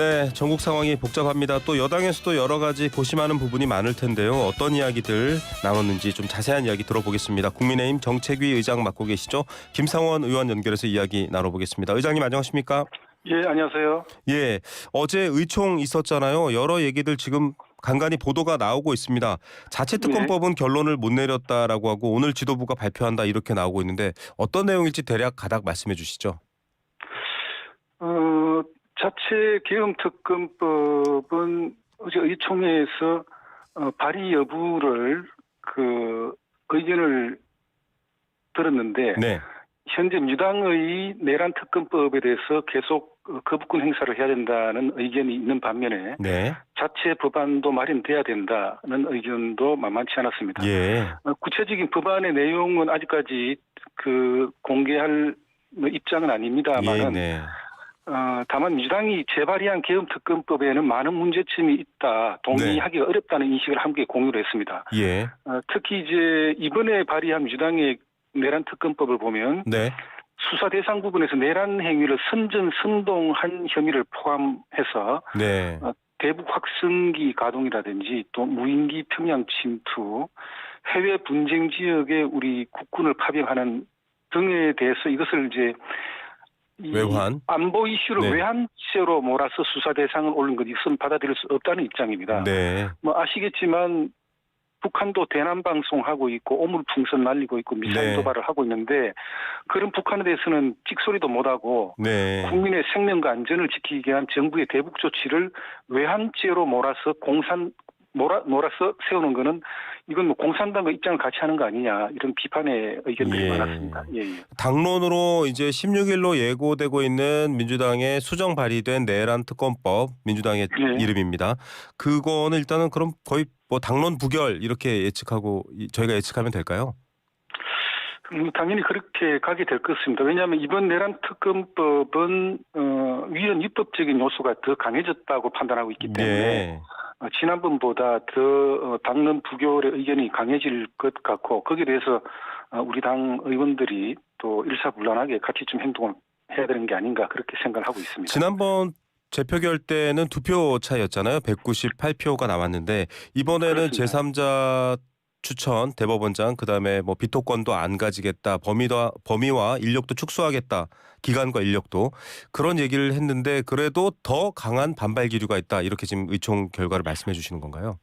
네, 전국 상황이 복잡합니다. 또 여당에서도 여러 가지 고심하는 부분이 많을 텐데요. 어떤 이야기들 나눴는지 좀 자세한 이야기 들어보겠습니다. 국민의힘 정책위 의장 맡고 계시죠? 김상원 의원 연결해서 이야기 나눠보겠습니다. 의장님 안녕하십니까? 예, 안녕하세요. 예, 어제 의총 있었잖아요. 여러 얘기들 지금 간간히 보도가 나오고 있습니다. 자체특검법은 결론을 못 내렸다라고 하고 오늘 지도부가 발표한다 이렇게 나오고 있는데 어떤 내용일지 대략 가닥 말씀해 주시죠. 자체계엄특검법은 어제 의총회에서 발의 여부를 의견을 들었는데 네, 현재 민주당의 내란 특검법에 대해서 계속 거부권 행사를 해야 된다는 의견이 있는 반면에 네, 자체 법안도 마련돼야 된다는 의견도 만만치 않았습니다. 예, 구체적인 법안의 내용은 아직까지 공개할 입장은 예, 아닙니다만은 네, 다만 민주당이 재발의한 계엄특검법에는 많은 문제점이 있다, 동의하기가 어렵다는 인식을 함께 공유를 했습니다. 예, 특히 이제 이번에 발의한 민주당의 내란 특검법을 보면 네, 수사 대상 부분에서 내란 행위를 선전선동한 혐의를 포함해서 네, 대북 확성기 가동이라든지 또 무인기 평양 침투, 해외 분쟁 지역에 우리 국군을 파병하는 등에 대해서 이것을 이제 외환, 안보 이슈를 네. 외환죄로 몰아서 수사 대상을 올린 것 이것은 받아들일 수 없다는 입장입니다. 네, 아시겠지만 북한도 대남 방송하고 있고 오물풍선 날리고 있고 미사일 네. 도발을 하고 있는데 그런 북한에 대해서는 찍소리도 못하고 네, 국민의 생명과 안전을 지키기 위한 정부의 대북 조치를 외환죄로 몰아서 몰아서 세우는 거는 이건 공산당과 입장을 같이 하는 거 아니냐 이런 비판의 의견들이 예. 많았습니다. 예. 당론으로 이제 16일로 예고되고 있는 민주당의 수정 발의된 내란 특검법, 민주당의 예. 이름입니다. 그거는 일단은 그럼 거의 뭐 당론 부결 이렇게 예측하고 저희가 예측하면 될까요? 당연히 그렇게 가게 될 것입니다. 왜냐하면 이번 내란 특검법은 위헌 입법적인 요소가 더 강해졌다고 판단하고 있기 때문에 네. 지난번보다 더 당론 부결의 의견이 강해질 것 같고 거기에 대해서 우리 당 의원들이 또 일사불란하게 같이 좀 행동을 해야 되는 게 아닌가 그렇게 생각을 하고 있습니다. 지난번 재표결 때는 2표 차이였잖아요. 198표가 나왔는데 이번에는 그렇습니다. 제3자 추천 대법원장 그다음에 뭐 비토권도 안 가지겠다. 범위와 인력도 축소하겠다. 기간과 인력도 그런 얘기를 했는데 그래도 더 강한 반발 기류가 있다. 이렇게 지금 의총 결과를 말씀해 주시는 건가요?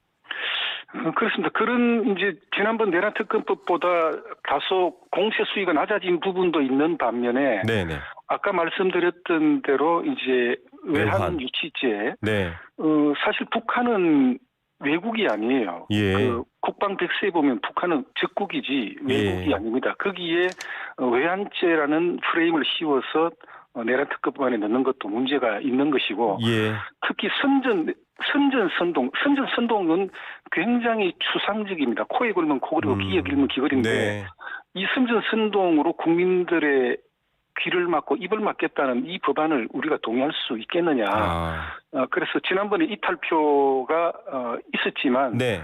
그렇습니다. 그런 이제 지난번 내란 특검법보다 다소 공세 수위가 낮아진 부분도 있는 반면에 네네. 아까 말씀드렸던 대로 이제 외환. 외환 유치죄 네. 사실 북한은 외국이 아니에요. 예. 국방 백서에 보면 북한은 적국이지 외국이 예. 아닙니다. 거기에 외환죄라는 프레임을 씌워서 내란 특검안에 넣는 것도 문제가 있는 것이고 예. 특히 선전선동은 굉장히 추상적입니다. 코에 걸면 코걸이고 귀에 걸면 귀걸인데 네. 이 선전선동으로 국민들의 귀를 막고 입을 막겠다는 이 법안을 우리가 동의할 수 있겠느냐. 그래서 지난번에 이탈표가 있었지만 네.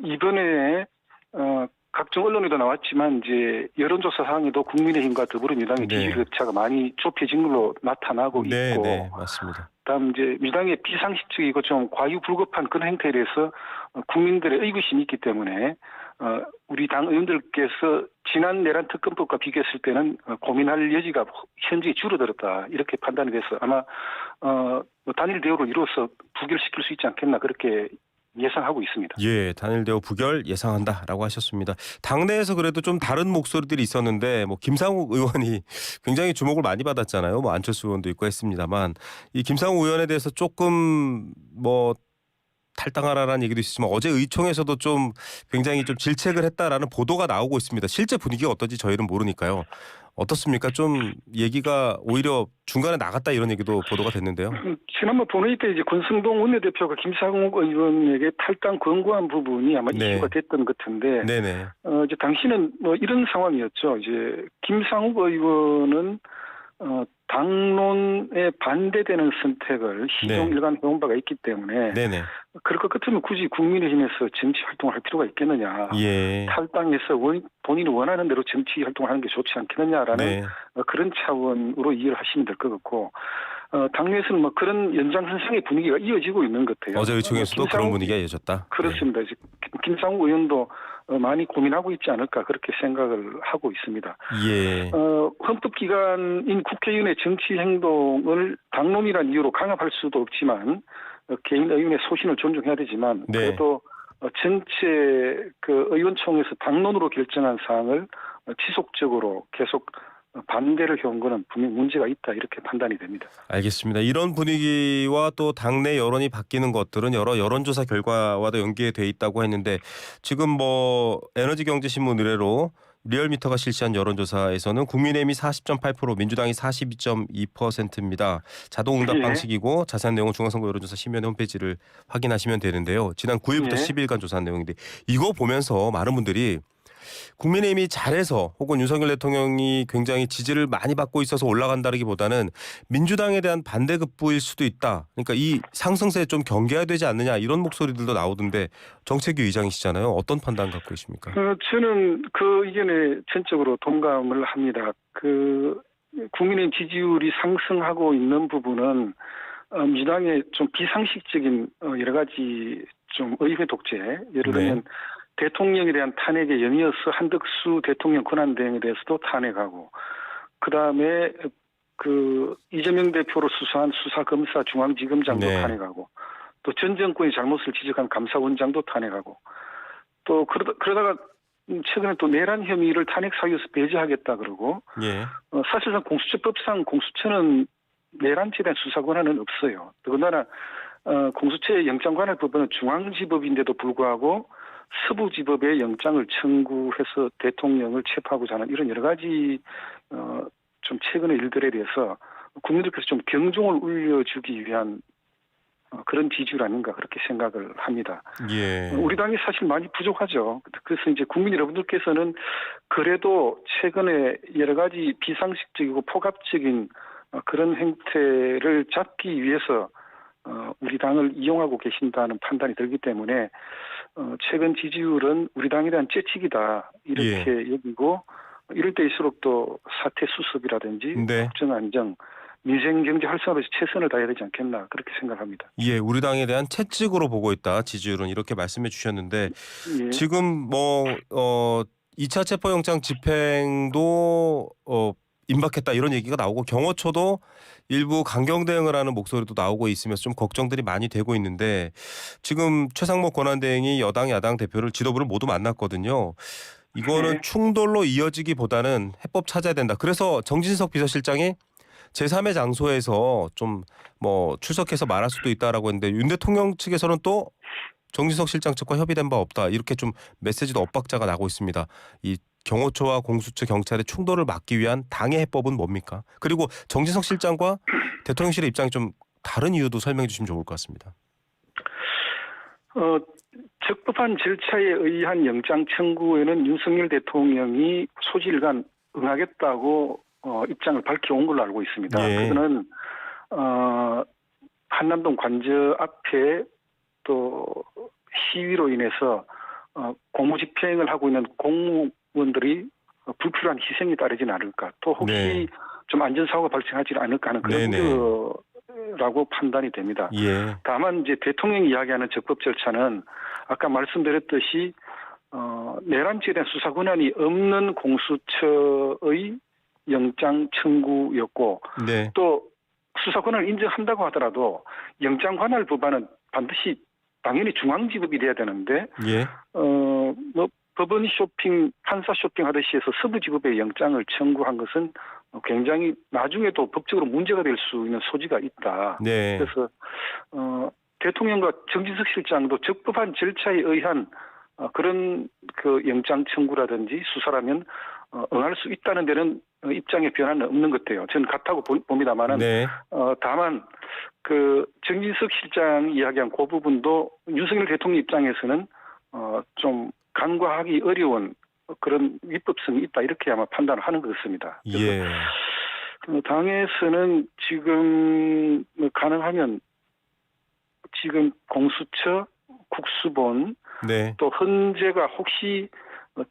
이번에 각종 언론에도 나왔지만 이제 여론조사 상에도 국민의힘과 더불어민주당의 네. 지지율 격차가 많이 좁혀진 걸로 나타나고 네, 있고 네, 맞습니다. 그다음 이제 민주당의 비상식적이고 좀 과유불급한 그런 행태에 대해서 국민들의 의구심이 있기 때문에 우리 당 의원들께서 지난 내란 특검법과 비교했을 때는 고민할 여지가 현저히 줄어들었다 이렇게 판단이 돼서 아마 단일 대우를 이루어서 부결시킬 수 있지 않겠나 그렇게 예상하고 있습니다. 예, 단일 대우 부결 예상한다라고 하셨습니다. 당내에서 그래도 좀 다른 목소리들이 있었는데 뭐 김상욱 의원이 굉장히 주목을 많이 받았잖아요. 뭐 안철수 의원도 있고 했습니다만 이 김상욱 의원에 대해서 조금 뭐 탈당하라는 얘기도 있지만 어제 의총에서도 좀 굉장히 좀 질책을 했다라는 보도가 나오고 있습니다. 실제 분위기가 어떤지 저희는 모르니까요. 어떻습니까? 좀 얘기가 오히려 중간에 나갔다 이런 얘기도 보도가 됐는데요. 지난번 본회의 때 이제 권성동 원내대표가 김상욱 의원에게 탈당 권고한 부분이 아마 네. 이슈가 됐던 것 같은데 네네. 이제 당시는 뭐 이런 상황이었죠. 이제 김상욱 의원은 당론에 반대되는 선택을 시종일관 해온 바가 있기 때문에 네네. 그럴 것 같으면 굳이 국민의힘에서 정치 활동을 할 필요가 있겠느냐. 예. 탈당해서 본인이 원하는 대로 정치 활동을 하는 게 좋지 않겠느냐라는 네. 그런 차원으로 이해를 하시면 될 것 같고 당내에서는 뭐 그런 연장선상의 분위기가 이어지고 있는 것 같아요. 어제 의총에서도 그런 분위기가 이어졌다. 그렇습니다. 이제 김상우 의원도 많이 고민하고 있지 않을까 그렇게 생각을 하고 있습니다. 예. 헌법기관인 국회의원의 정치 행동을 당론이라는 이유로 강압할 수도 없지만 개인 의원의 소신을 존중해야 되지만 네. 그래도 전체 그 의원총회에서 당론으로 결정한 사항을 지속적으로 계속 반대를 해온 거는 분명 문제가 있다 이렇게 판단이 됩니다. 알겠습니다. 이런 분위기와 또 당내 여론이 바뀌는 것들은 여러 여론조사 결과와도 연계돼 있다고 했는데 지금 뭐 에너지경제신문 의뢰로 리얼미터가 실시한 여론조사에서는 국민의힘이 40.8%, 민주당이 42.2%입니다. 자동응답 예. 방식이고 자세한 내용은 중앙선거 여론조사 심의위원회 홈페이지를 확인하시면 되는데요. 지난 9일부터 예. 10일간 조사한 내용인데 이거 보면서 많은 분들이 국민의힘이 잘해서 혹은 윤석열 대통령이 굉장히 지지를 많이 받고 있어서 올라간다기보다는 민주당에 대한 반대급부일 수도 있다. 그러니까 이 상승세에 좀 경계해야 되지 않느냐 이런 목소리들도 나오던데 정책위 의장이시잖아요. 어떤 판단 갖고 계십니까? 저는 그 의견에 전적으로 동감을 합니다. 그 국민의 지지율이 상승하고 있는 부분은 민주당의 좀 비상식적인 여러 가지 좀 의회 독재, 예를 들면 대통령에 대한 탄핵에 연이어서 한덕수 대통령 권한대행에 대해서도 탄핵하고, 그 다음에 그 이재명 대표로 수사한 수사검사 중앙지검장도 네. 탄핵하고, 또 전 정권의 잘못을 지적한 감사원장도 탄핵하고, 또 그러다가 최근에 또 내란 혐의를 탄핵 사유에서 배제하겠다 그러고, 예. 사실상 공수처법상 공수처는 내란죄에 대한 수사 권한은 없어요. 더군다나 공수처의 영장관할 법원은 중앙지법인데도 불구하고 서부지법에 영장을 청구해서 대통령을 체포하고자 하는 이런 여러 가지 좀 최근의 일들에 대해서 국민들께서 좀 경종을 울려주기 위한 그런 지지율 아닌가 그렇게 생각을 합니다. 예. 우리 당이 사실 많이 부족하죠. 그래서 이제 국민 여러분들께서는 그래도 최근에 여러 가지 비상식적이고 포갑적인 그런 행태를 잡기 위해서 우리 당을 이용하고 계신다는 판단이 들기 때문에 최근 지지율은 우리 당에 대한 재치기다 이렇게 여기고, 이럴 때일수록 또 사태 수습이라든지 네. 국정 안정, 민생 경제 활성화에서 최선을 다해야 되지 않겠나 그렇게 생각합니다. 예, 우리 당에 대한 채찍으로 보고 있다. 지지율은 이렇게 말씀해 주셨는데 예. 지금 뭐 2차 체포영장 집행도 임박했다 이런 얘기가 나오고 경호처도 일부 강경 대응을 하는 목소리도 나오고 있으면서 좀 걱정들이 많이 되고 있는데 지금 최상목 권한대행이 여당 야당 대표를 지도부를 모두 만났거든요. 이거는 네. 충돌로 이어지기보다는 해법 찾아야 된다. 그래서 정진석 비서실장이 제3의 장소에서 좀 뭐 출석해서 말할 수도 있다라고 했는데 윤 대통령 측에서는 또 정진석 실장 측과 협의된 바 없다. 이렇게 좀 메시지도 엇박자가 나고 있습니다. 이 경호처와 공수처 경찰의 충돌을 막기 위한 당의 해법은 뭡니까? 그리고 정진석 실장과 대통령실의 입장이 좀 다른 이유도 설명해 주시면 좋을 것 같습니다. 적법한 절차에 의한 영장 청구에는 윤석열 대통령이 소질간 응하겠다고 입장을 밝혀온 걸로 알고 있습니다. 예. 그거는 한남동 관저 앞에 또 시위로 인해서 공무집행을 하고 있는 공무원들이 불필요한 희생이 따르지는 않을까, 또 혹시 네. 좀 안전사고가 발생하지 않을까 하는 그런 네네. 우려라고 판단이 됩니다. 예. 다만 이제 대통령이 이야기하는 적법 절차는 아까 말씀드렸듯이 내란죄에 대한 수사 권한이 없는 공수처의 영장 청구였고, 네. 또 수사 권한을 인정한다고 하더라도 영장 관할 법안은 반드시 당연히 중앙지법이 돼야 되는데 예. 뭐 법원 쇼핑, 판사 쇼핑 하듯이 해서 서부지법에 영장을 청구한 것은 굉장히 나중에도 법적으로 문제가 될 수 있는 소지가 있다. 네. 그래서 대통령과 정진석 실장도 적법한 절차에 의한 그런 그 영장 청구라든지 수사라면 응할 수 있다는 데는 입장의 변화는 없는 것 같아요. 저는 같다고 봅니다만은 네. 다만 그 정진석 실장이 이야기한 그 부분도 윤석열 대통령 입장에서는 좀 간과하기 어려운 그런 위법성이 있다 이렇게 아마 판단을 하는 것 같습니다. 예. 당에서는 지금 가능하면 지금 공수처, 국수본, 네. 또 헌재가 혹시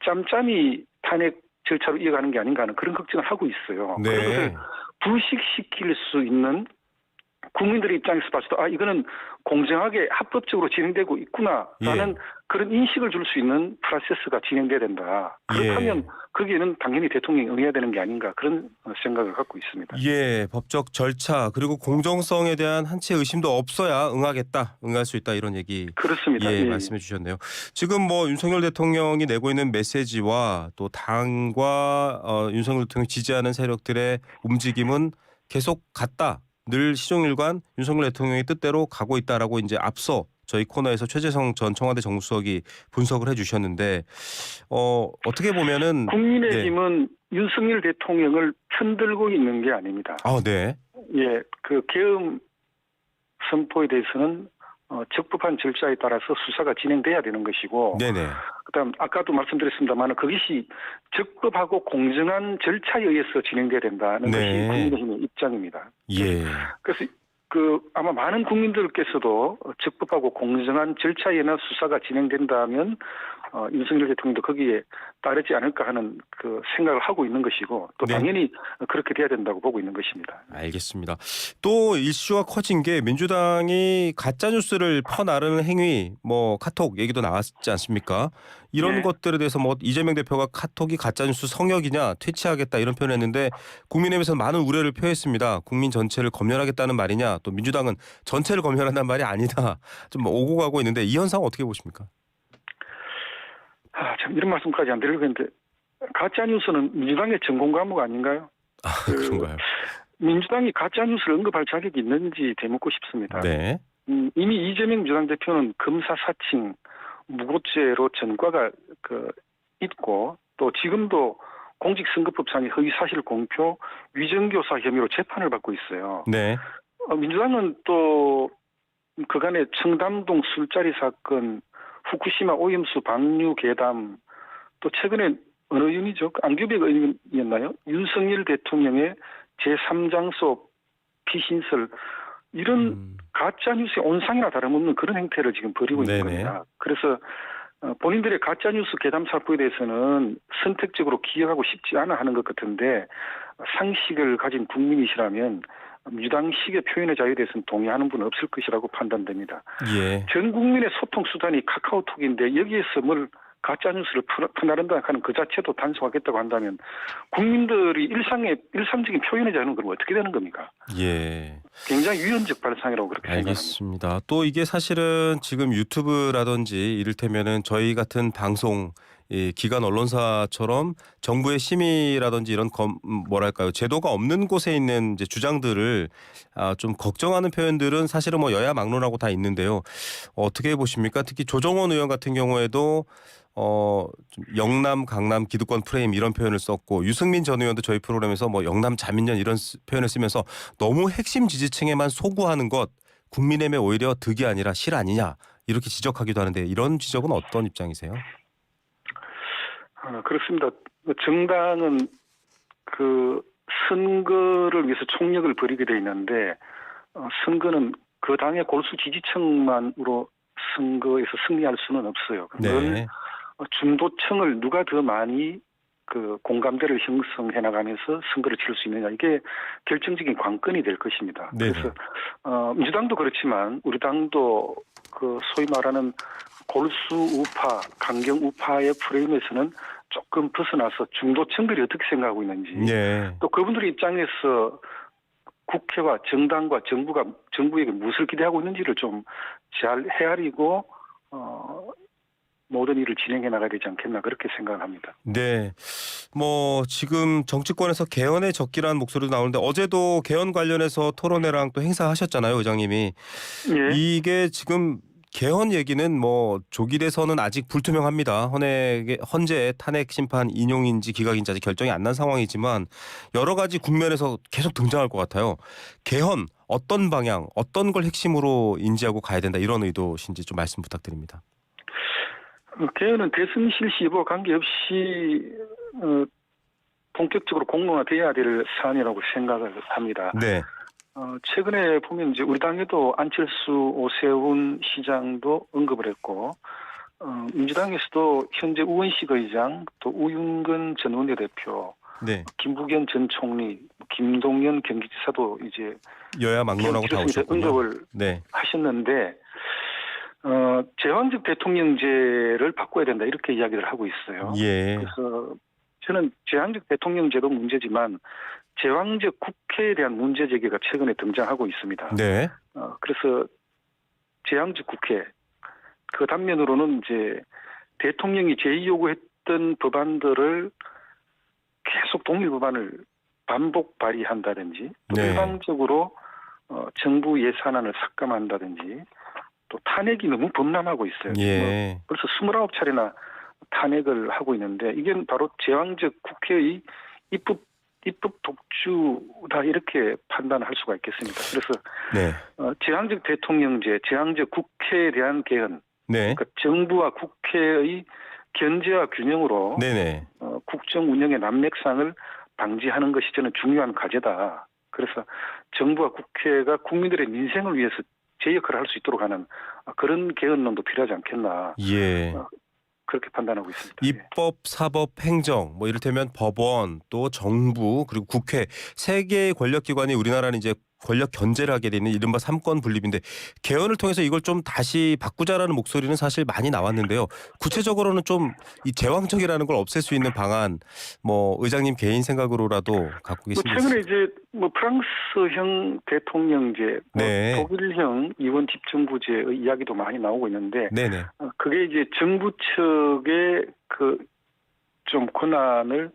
짬짬이 탄핵 절차로 이어가는 게 아닌가 하는 그런 걱정을 하고 있어요. 그런 네. 것을 불식시킬 수 있는 국민들의 입장에서 봐서도 이거는 공정하게 합법적으로 진행되고 있구나라는 그런 인식을 줄 수 있는 프로세스가 진행돼야 된다. 그렇다면 거기에는 당연히 대통령이 응해야 되는 게 아닌가 그런 생각을 갖고 있습니다. 예, 법적 절차 그리고 공정성에 대한 한치의 의심도 없어야 응할 수 있다 이런 얘기 그렇습니다. 말씀해 주셨네요. 지금 뭐 윤석열 대통령이 내고 있는 메시지와 또 당과 윤석열 대통령 지지하는 세력들의 움직임은 계속 같다. 늘 시종일관 윤석열 대통령의 뜻대로 가고 있다라고 이제 앞서 저희 코너에서 최재성 전 청와대 정무수석이 분석을 해주셨는데 어떻게 보면은 국민의힘은 윤석열 대통령을 편들고 있는 게 아닙니다. 네. 예, 그 계엄 선포에 대해서는 적법한 절차에 따라서 수사가 진행돼야 되는 것이고, 네네. 그다음 아까도 말씀드렸습니다만 그것이 적법하고 공정한 절차에 의해서 진행돼야 된다는 것이 국민의힘의 입장입니다. 예. 그래서 아마 많은 국민들께서도 적법하고 공정한 절차에나 수사가 진행된다면 윤석열 대통령도 거기에 따르지 않을까 하는 그 생각을 하고 있는 것이고 또 당연히 그렇게 돼야 된다고 보고 있는 것입니다. 알겠습니다. 또 이슈가 커진 게 민주당이 가짜 뉴스를 퍼나르는 행위, 뭐 카톡 얘기도 나왔지 않습니까? 이런 것들에 대해서 뭐 이재명 대표가 카톡이 가짜 뉴스 성역이냐 퇴치하겠다 이런 표현했는데 국민의힘에서는 많은 우려를 표했습니다. 국민 전체를 검열하겠다는 말이냐, 또 민주당은 전체를 검열한다는 말이 아니다. 좀 오고 가고 있는데 이 현상 어떻게 보십니까? 참 이런 말씀까지 안 드리려고 했는데 가짜 뉴스는 민주당의 전공 과목 아닌가요? 그런가요? 민주당이 가짜 뉴스를 언급할 자격이 있는지 되묻고 싶습니다. 네. 이미 이재명 민주당 대표는 검사 사칭, 무고죄로 전과가 있고 또 지금도 공직선거법상의 허위사실 공표, 위정교사 혐의로 재판을 받고 있어요. 네. 민주당은 또 그간의 청담동 술자리 사건, 후쿠시마 오염수 방류 괴담, 또 최근에 어느 의원이죠? 안규백 의원이었나요? 윤석열 대통령의 제3장소 피신설 이런 가짜 뉴스의 온상이나 다름없는 그런 행태를 지금 벌이고 있는 겁니다. 그래서 본인들의 가짜 뉴스 괴담 살포에 대해서는 선택적으로 기억하고 싶지 않아 하는 것 같은데 상식을 가진 국민이시라면 민주당식의 표현의 자유에 대해서는 동의하는 분은 없을 것이라고 판단됩니다. 전 국민의 소통 수단이 카카오톡인데 여기에서 뭘 가짜 뉴스를 퍼나른다 하는 그 자체도 단속하겠다고 한다면 국민들이 일상적인 표현의 자유는 그럼 어떻게 되는 겁니까? 굉장히 위헌적 발상이라고 그렇게 생각합니다. 알겠습니다. 또 이게 사실은 지금 유튜브라든지 이를테면은 저희 같은 방송 기관 언론사처럼 정부의 심의라든지 이런 제도가 없는 곳에 있는 이제 주장들을 좀 걱정하는 표현들은 사실은 뭐 여야 막론하고 다 있는데요. 어떻게 보십니까? 특히 조정원 의원 같은 경우에도 좀 영남, 강남, 기득권 프레임 이런 표현을 썼고 유승민 전 의원도 저희 프로그램에서 뭐 영남 자민련 이런 표현을 쓰면서 너무 핵심 지지층에만 소구하는 것 국민의힘에 오히려 득이 아니라 실 아니냐 이렇게 지적하기도 하는데 이런 지적은 어떤 입장이세요? 그렇습니다. 정당은 그 선거를 위해서 총력을 벌이게 돼 있는데 선거는 그 당의 골수 지지층만으로 선거에서 승리할 수는 없어요. 그걸 중도층을 누가 더 많이 그 공감대를 형성해 나가면서 선거를 치를 수 있느냐 이게 결정적인 관건이 될 것입니다. 그래서 민주당도 그렇지만 우리 당도 그 소위 말하는 골수 우파, 강경 우파의 프레임에서는 조금 벗어나서 중도층들이 어떻게 생각하고 있는지 또 그분들의 입장에서 국회와 정당과 정부에게 무엇을 기대하고 있는지를 좀 잘 헤아리고 모든 일을 진행해 나가야 되지 않겠나 그렇게 생각을 합니다. 네. 뭐 지금 정치권에서 개헌의 적기라는 목소리도 나오는데 어제도 개헌 관련해서 토론회랑 또 행사하셨잖아요, 의장님이. 이게 지금 개헌 얘기는 뭐 조기 대선은 아직 불투명합니다. 헌재 탄핵 심판 인용인지 기각인지 아직 결정이 안 난 상황이지만 여러 가지 국면에서 계속 등장할 것 같아요. 개헌 어떤 방향, 어떤 걸 핵심으로 인지하고 가야 된다 이런 의도신지 좀 말씀 부탁드립니다. 개헌은 대선 실시 여부와 관계없이 본격적으로 공론화돼야 될 사안이라고 생각을 합니다. 최근에 보면 이제 우리 당에도 안철수, 오세훈 시장도 언급을 했고, 민주당에서도 현재 우원식 의장, 또 우윤근 전 원내대표, 김부겸 전 총리, 김동연 경기지사도 이제 여야 막론하고 다 오셨군요. 응급을 네. 하셨는데 제왕적 대통령제를 바꿔야 된다 이렇게 이야기를 하고 있어요. 예. 그래서 저는 제왕적 대통령제도 문제지만 제왕적 국회에 대한 문제 제기가 최근에 등장하고 있습니다. 네. 그래서 제왕적 국회 그 단면으로는 이제 대통령이 제의 요구했던 법안들을 계속 동일 법안을 반복 발의한다든지 또 네. 일방적으로 정부 예산안을 삭감한다든지 또 탄핵이 너무 범람하고 있어요. 예. 벌써 29차례나 탄핵을 하고 있는데 이게 바로 제왕적 국회의 입법 독주다 이렇게 판단할 수가 있겠습니다. 그래서 네. 제왕적 대통령제, 제왕적 국회에 대한 개헌, 네. 그러니까 정부와 국회의 견제와 균형으로 네네. 국정 운영의 난맥상을 방지하는 것이 저는 중요한 과제다. 그래서 정부와 국회가 국민들의 민생을 위해서 제 역할을 할 수 있도록 하는 그런 개헌론도 필요하지 않겠나. 예. 그렇게 판단하고 있습니다. 입법, 사법, 행정, 뭐 이를테면 법원, 또 정부, 그리고 국회 세 개의 권력기관이 우리나라는 이제 권력 견제를 하게 되는 이른바 삼권 분립인데 개헌을 통해서 이걸 좀 다시 바꾸자라는 목소리는 사실 많이 나왔는데요. 구체적으로는 좀 이 제왕적이라는 걸 없앨 수 있는 방안, 뭐 의장님 개인 생각으로라도 갖고 계신지. 최근에 이제 뭐 프랑스형 대통령제, 네. 독일형 이원 집정부제의 이야기도 많이 나오고 있는데, 네네. 그게 이제 정부 측의 그 좀 권한을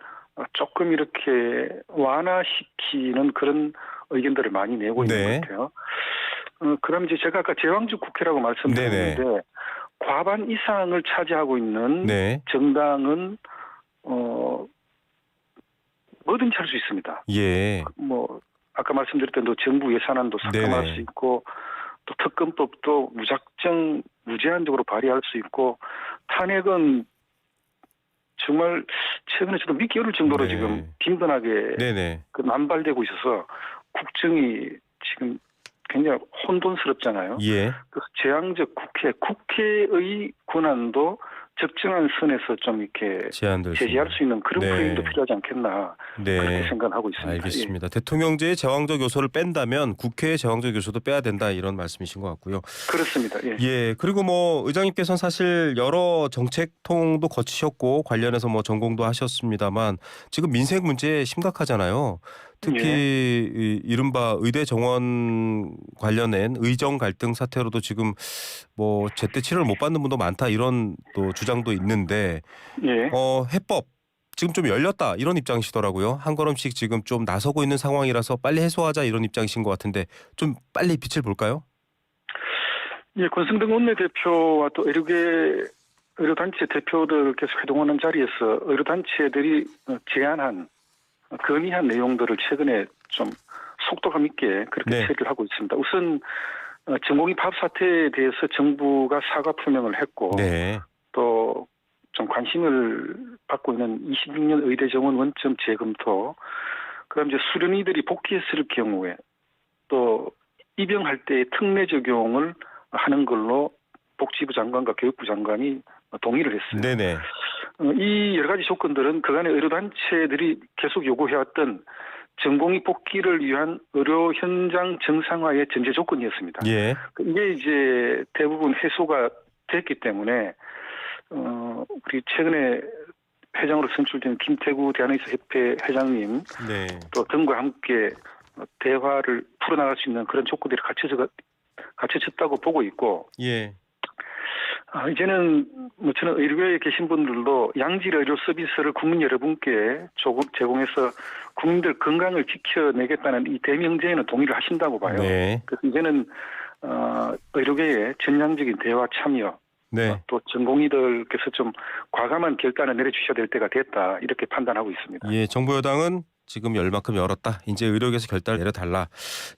조금 이렇게 완화시키는 그런 의견들을 많이 내고 있는 네. 것 같아요. 그다음에 이제 제가 아까 제왕적 국회라고 말씀드렸는데 과반 이상을 차지하고 있는 네. 정당은 뭐든지 할 수 있습니다. 예. 뭐 아까 말씀드렸던 또 정부 예산안도 삭감할 네네. 수 있고 또 특검법도 무작정 무제한적으로 발의할 수 있고 탄핵은 정말 최근에 저도 믿기 어려울 정도로 네. 지금 빈번하게 네네. 남발되고 있어서 국정이 지금 굉장히 혼돈스럽잖아요. 예. 그래서 제왕적 국회의 권한도 적정한 선에서 좀 이렇게 제한될 수 제시할 있는. 수 있는 그런 네. 프레임도 필요하지 않겠나 그렇게 네. 생각하고 있습니다. 알겠습니다. 대통령제의 제왕적 요소를 뺀다면 국회의 제왕적 요소도 빼야 된다 이런 말씀이신 것 같고요. 그렇습니다. 예. 예. 그리고 뭐 의장님께서는 사실 여러 정책통도 거치셨고 관련해서 뭐 전공도 하셨습니다만 지금 민생 문제 심각하잖아요. 특히 이 이른바 의대 정원 관련된 의정 갈등 사태로도 지금 뭐 제때 치료를 못 받는 분도 많다 이런 또 주장도 있는데 예. 해법 지금 좀 열렸다 이런 입장이시더라고요. 한 걸음씩 지금 좀 나서고 있는 상황이라서 빨리 해소하자 이런 입장이신 것 같은데 좀 빨리 빛을 볼까요? 예, 권성동 원내대표와 또 의료단체 대표들 계속 회동하는 자리에서 의료단체들이 건의한 내용들을 최근에 좀 속도감 있게 그렇게 네. 처리를 하고 있습니다. 우선 전공의 파업 사태에 대해서 정부가 사과 표명을 했고 네. 또 좀 관심을 받고 있는 26년 의대 정원 원점 재검토, 그다음 이제 수련의들이 복귀했을 경우에 또 입영할 때 특례 적용을 하는 걸로 복지부 장관과 교육부 장관이 동의를 했어요. 네네. 이 여러 가지 조건들은 그간의 의료단체들이 계속 요구해왔던 전공의 복귀를 위한 의료 현장 정상화의 전제 조건이었습니다. 예. 이게 이제 대부분 해소가 됐기 때문에 우리 최근에 회장으로 선출된 김태구 대한의사협회 회장님 네. 또 등과 함께 대화를 풀어나갈 수 있는 그런 조건들이 갖춰졌다고 보고 있고 예. 이제는 뭐 저는 의료계에 계신 분들도 양질 의료 서비스를 국민 여러분께 제공해서 국민들 건강을 지켜내겠다는 이 대명제에는 동의를 하신다고 봐요. 네. 그래서 이제는 의료계의 전향적인 대화 참여 네. 또 전공의들께서 좀 과감한 결단을 내려주셔야 될 때가 됐다 이렇게 판단하고 있습니다. 예. 정부 여당은 지금 열 만큼 열었다. 이제 의료계에서 결단을 내려달라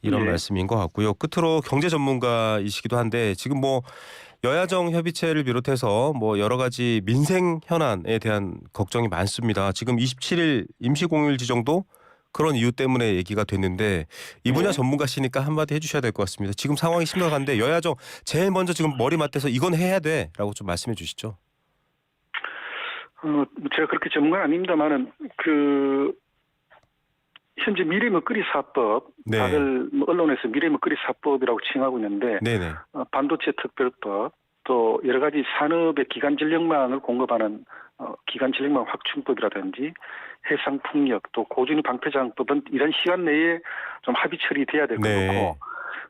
이런 예. 말씀인 것 같고요. 끝으로 경제 전문가이시기도 한데 지금 뭐 여야정 협의체를 비롯해서 뭐 여러 가지 민생 현안에 대한 걱정이 많습니다. 지금 27일 임시공휴일 지정도 그런 이유 때문에 얘기가 됐는데 이 분야 네. 전문가시니까 한마디 해주셔야 될 것 같습니다. 지금 상황이 심각한데 여야정 제일 먼저 지금 머리 맞대서 이건 해야 돼라고 좀 말씀해 주시죠. 제가 그렇게 전문가는 아닙니다만은 현재 미래먹거리 사법, 네. 다들 뭐 언론에서 미래먹거리 사법이라고 칭하고 있는데 네네. 반도체 특별법, 또 여러 가지 산업의 기간 전력망을 공급하는 기간 전력망 확충법이라든지 해상풍력, 또 고준위 방패장법은 이런 시간 내에 좀 합의 처리돼야 될 것 네. 같고,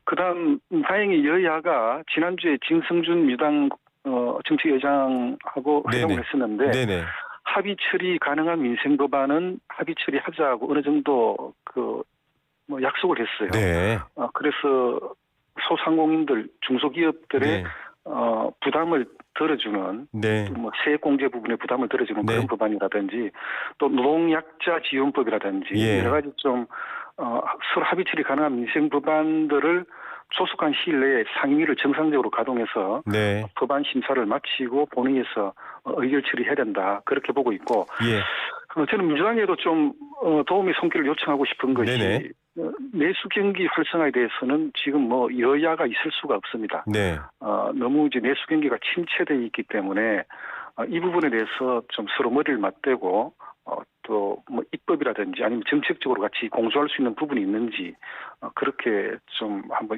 그다음 다행히 여야가 지난주에 진성준 민주당 정책위의장하고 회동을 네네. 했었는데 네네. 합의 처리 가능한 민생 법안은 합의 처리하자고 어느 정도 뭐 약속을 했어요. 네. 그래서 소상공인들, 중소기업들의 네. 부담을 덜어주는 네. 뭐 세액공제 부분의 부담을 덜어주는 네. 그런 법안이라든지 또 노동약자 지원법이라든지 예. 여러 가지 좀 서로 합의 처리 가능한 민생 법안들을 조속한 시일 내에 상임위를 정상적으로 가동해서 네. 법안 심사를 마치고 본회의에서 의결 처리해야 된다, 그렇게 보고 있고, 예. 저는 민주당에도 좀 도움의 손길을 요청하고 싶은 것이 네네. 내수 경기 활성화에 대해서는 지금 뭐 여야가 있을 수가 없습니다. 네. 너무 이제 내수 경기가 침체되어 있기 때문에 이 부분에 대해서 좀 서로 머리를 맞대고 또 뭐 입법이라든지 아니면 정책적으로 같이 공조할 수 있는 부분이 있는지 그렇게 좀 한번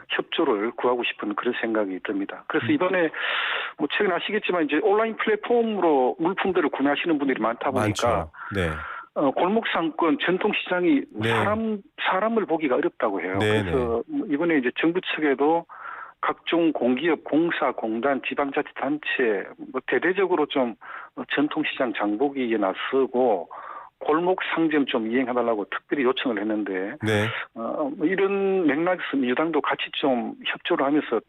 협조를 구하고 싶은 그런 생각이 듭니다. 그래서 이번에 뭐 최근 아시겠지만 이제 온라인 플랫폼으로 물품들을 구매하시는 분들이 많다 보니까 많죠. 네. 골목 상권 전통 시장이 네. 사람을 보기가 어렵다고 해요. 네네. 그래서 이번에 이제 정부 측에도 각종 공기업, 공사, 공단, 지방자치단체 뭐 대대적으로 좀 전통 시장 장보기에 나서고 골목 상점 좀 이행해달라고 특별히 요청을 했는데 네. 뭐 이런 맥락에서 민주당도 같이 좀 협조를 하면서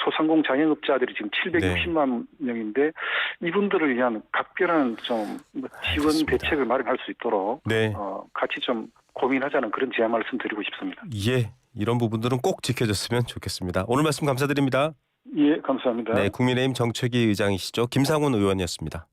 소상공 자영업자들이 지금 760만 명인데 이분들을 위한 각별한 좀 지원 알겠습니다. 대책을 마련할 수 있도록 네. 같이 좀 고민하자는 그런 제안 말씀드리고 싶습니다. 예. 이런 부분들은 꼭 지켜졌으면 좋겠습니다. 오늘 말씀 감사드립니다. 예, 감사합니다. 네, 국민의힘 정책위 의장이시죠. 김상훈 의원이었습니다.